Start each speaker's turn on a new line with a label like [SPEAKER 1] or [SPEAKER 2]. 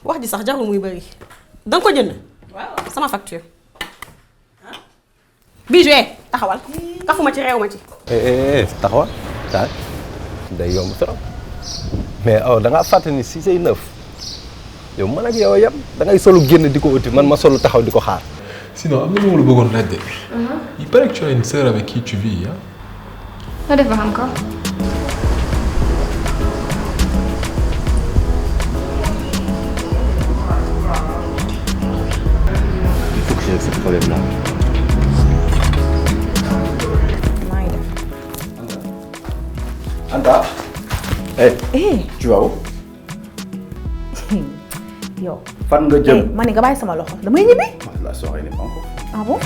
[SPEAKER 1] wax ji sax jarul muy bëri danga ko jënd.
[SPEAKER 2] waaw
[SPEAKER 1] sama facture. Bijou taxawal. kafuma ci réew ma ci.
[SPEAKER 3] taxawal daal day yomb trop mais da ngaa fàtte ni 6 ay 9 yow man ak yow yam da ngay solu génn di ko uti man ma solu taxaw di ko xaar.
[SPEAKER 4] Sinon, am na lu ma la bëggoon laaj de. Il paraît que tu as une sœur avec qui tu vis, hein?
[SPEAKER 5] Loo def ba encore.
[SPEAKER 3] Il faut que je règle ce problème-là.
[SPEAKER 1] maa ngi def.
[SPEAKER 3] Anta. Tu vas où?
[SPEAKER 1] yow.
[SPEAKER 3] fan nga jëm.
[SPEAKER 1] ma ne nga bàyyi sama loxo damay ñibbi.
[SPEAKER 3] La soirée n'est pas encore.
[SPEAKER 1] Ah bon?